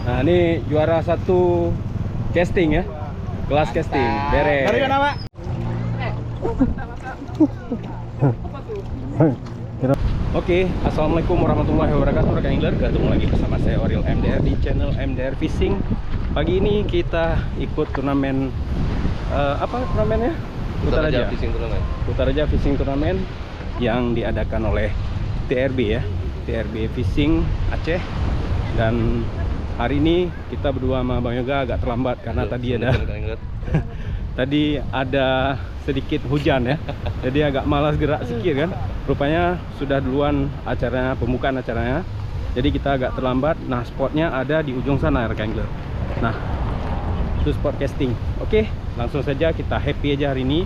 Nah, ini juara 1 casting ya. Kelas casting. Beres. Dari mana, Pak? Oke, assalamualaikum warahmatullahi wabarakatuh rekan angler. Ketemu lagi bersama saya Oril MDR di channel MDR Fishing. Pagi ini kita ikut turnamen apa turnamennya? Utaraja Fishing Tournament. Utaraja Fishing Tournament yang diadakan oleh TRB ya, TRB Fishing Aceh. Dan hari ini kita berdua sama Bang Yoga agak terlambat karena tadi ada sedikit hujan ya, jadi agak malas gerak sedikit kan. Rupanya sudah duluan acaranya, pembukaan acaranya, jadi kita agak terlambat. Nah, spotnya ada di ujung sana rekan angler. Nah, itu spot casting. Oke, langsung saja kita happy aja hari ini.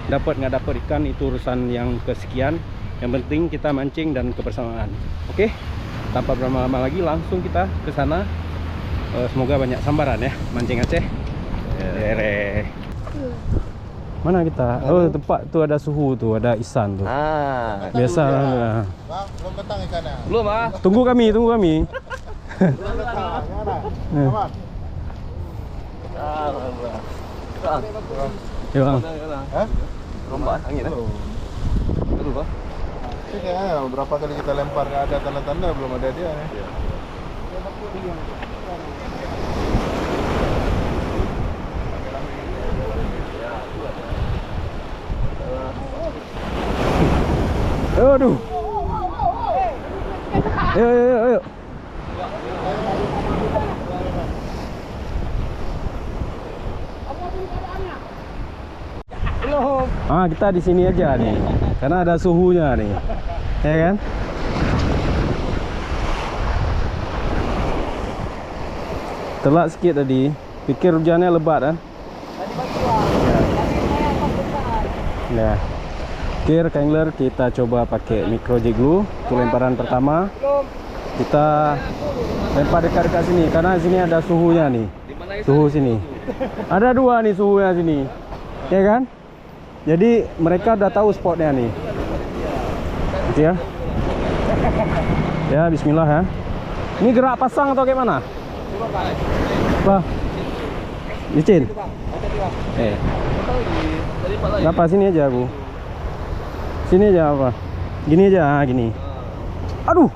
Dapat nggak dapat ikan itu urusan yang kesekian, yang penting kita mancing dan kebersamaan. Oke, tanpa berlama-lama lagi langsung kita ke sana. Semoga banyak sambaran ya, mancing Aceh. Mana kita? Oh, tempat tuh ada suhu tuh, ada isan tuh. Biasa. Bang, belum datang ikannya. Belum, ah. Tunggu kami. Belum datang. Mana? Ya bang. Hah? Rombak angin ya? Aduh, Pak. Ini kayaknya berapa kali kita lempar nggak ada tanda-tanda, belum ada dia nih. Aduh. Ayo. Kita di sini aja nih, karena ada suhunya nih, ya kan? Telat sedikit tadi, pikir hujannya lebat kan? Ya. Oke rekan angler, kita coba pakai micro jig glue untuk lemparan pertama. Kita lempar dekat-dekat sini karena sini ada suhunya nih. Suhu sini. Ada 2 nih suhunya sini. Ya kan? Jadi mereka udah tahu spotnya nih. Oke ya. Ya, bismillah ya. Ini gerak pasang atau kayak mana? Apa? Licin. Apa sini aja aku. Sini aja apa? Gini aja, gini. Aduh.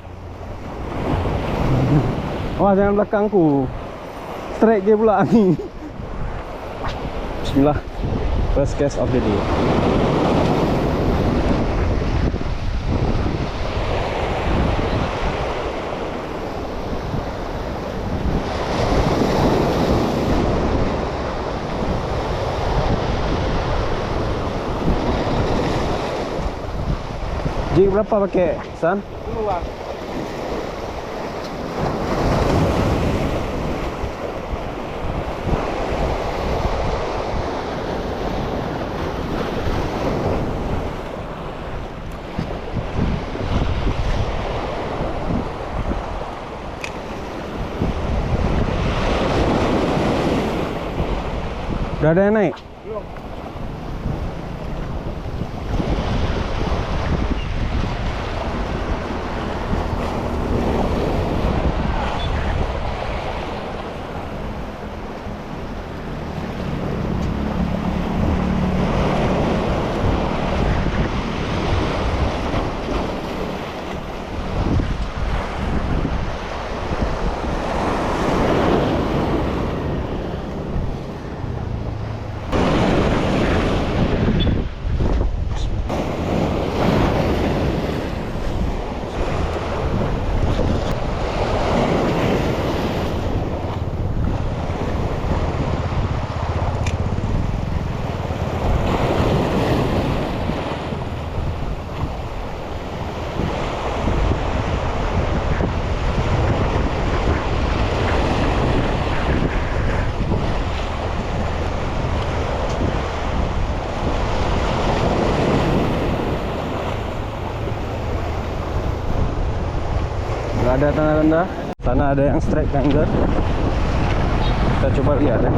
Wah, jangan belakangku. Strike dia pula nih. Bismillah. First cast of the day. Jig berapa pakai, San? 10 bang. Udah ada yang naik? Belum. Nggak ada tanda-tanda. Sana ada yang strike angler. Kita coba lihat ya.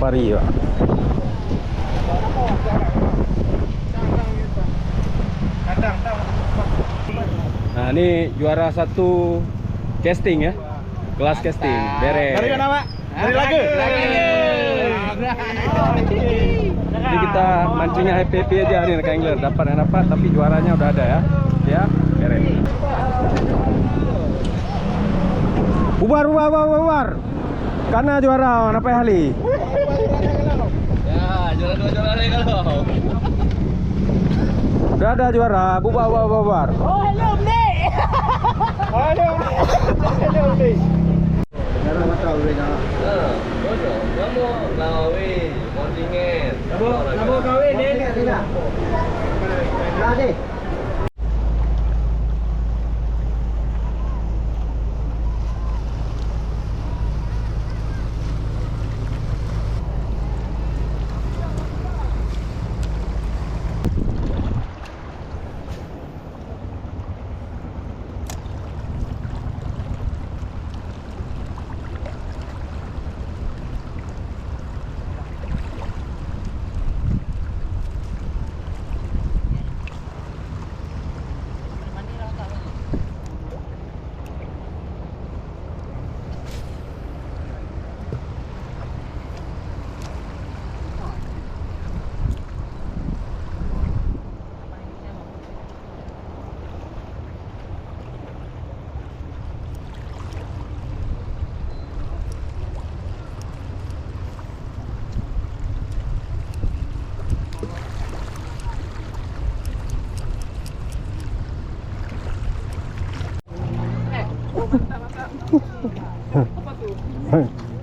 pari ya. Nah ini juara 1 casting ya, kelas casting, beres. Dari mana, Pak? Dari Lage. Jadi kita mancingnya happy aja hari ini, Kangler. Dapat yang dapat, tapi juaranya udah ada ya. Ya, beres. Bubar. Karena juara apa hali? Ya, juara 2 juara lagi kalau. Udah ada juara, bubar. Oh, hello, Nek. Hello, Nek. Kamu kawin, kontingen. Kamu kawin, Nek. Tidak. Lagi.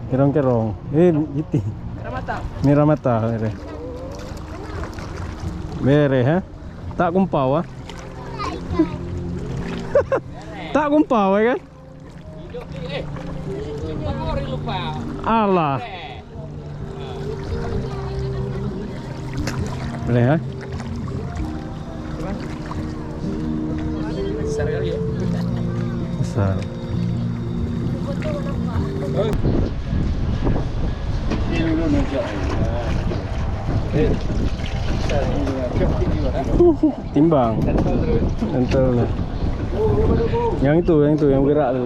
Kerong-kerong. Iti. Miramata. Bere. Bere ha? Tak kumpau ah. Tak kumpau ya kan? Allah. Boleh ha? Besar kali ya. Besar. Timbang. Entar. Yang itu yang gerak tu.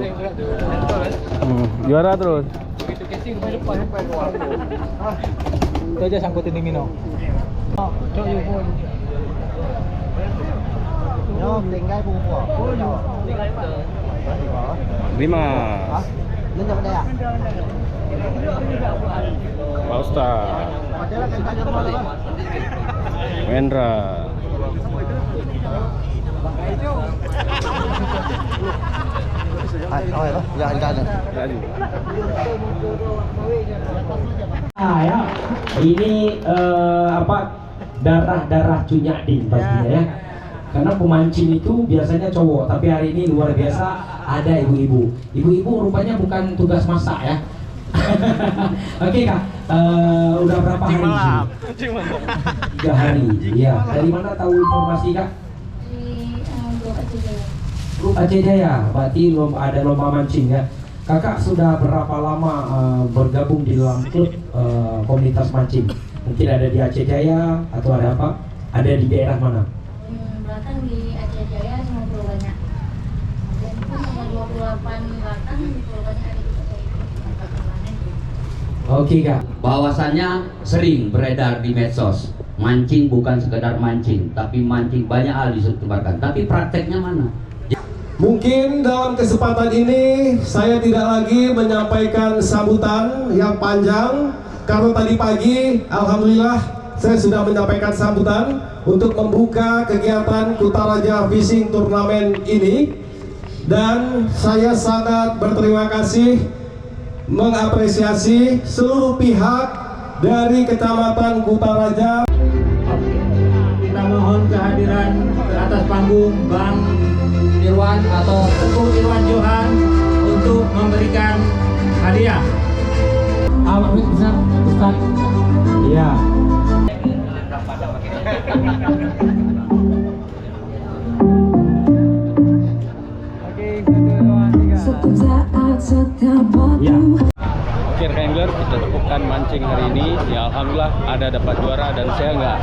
Juara terus. Begitu casing rumah depan. Itu aja sangkutin di Mino. Cok you pun. Yo, tinggal bumbu. Lima. Lên cho đây à? Pak Ustaz. Wendra. Jangan jalan. Ya, ini darah Cunyadin pastinya ya. Karena pemancing itu biasanya cowok, tapi hari ini luar biasa ada ibu-ibu. Ibu-ibu rupanya bukan tugas masak ya. Oke Kak, udah berapa hari sih? 3 hari. Iya. Dari mana tahu informasi Kak? Grup Aceh Jaya. Berarti ada lomba mancing ya. Kakak sudah berapa lama bergabung di dalam klub komunitas mancing? Mungkin ada di Aceh Jaya atau ada apa? Ada di daerah mana? Belakang di Aceh Jaya sama Pulau Banyak. Dan itu nomor 28 belakang di Pulau Banyak ada juga kayak Oke Kak. Bahwasannya sering beredar di medsos, mancing bukan sekedar mancing, tapi mancing banyak hal disebarkan. Tapi prakteknya mana? Mungkin dalam kesempatan ini saya tidak lagi menyampaikan sambutan yang panjang, karena tadi pagi alhamdulillah saya sudah menyampaikan sambutan untuk membuka kegiatan Kutaraja Fishing Turnamen ini, dan saya sangat berterima kasih mengapresiasi seluruh pihak dari Kecamatan Kutaraja. Kita mohon kehadiran ke atas panggung Bang Irwan atau Teguh Irwan Johan untuk memberikan hadiah. Amit bisa Ustaz. Iya. Ya. Oke Oke Wrangler, kita tepukkan mancing hari ini. Ya alhamdulillah ada dapat juara dan saya nggak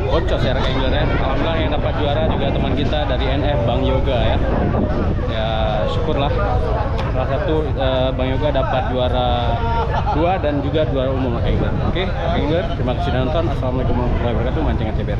bocos ya Wrangler ya. Alhamdulillah yang dapat juara juga teman kita dari NF Bang Yoga ya. Ya syukurlah. Salah satu Bang Yoga dapat juara 2 dan juga juara umum Wrangler. Oke Wrangler, terima kasih sudah nonton. Assalamualaikum warahmatullahi wabarakatuh. Mancing ACBR.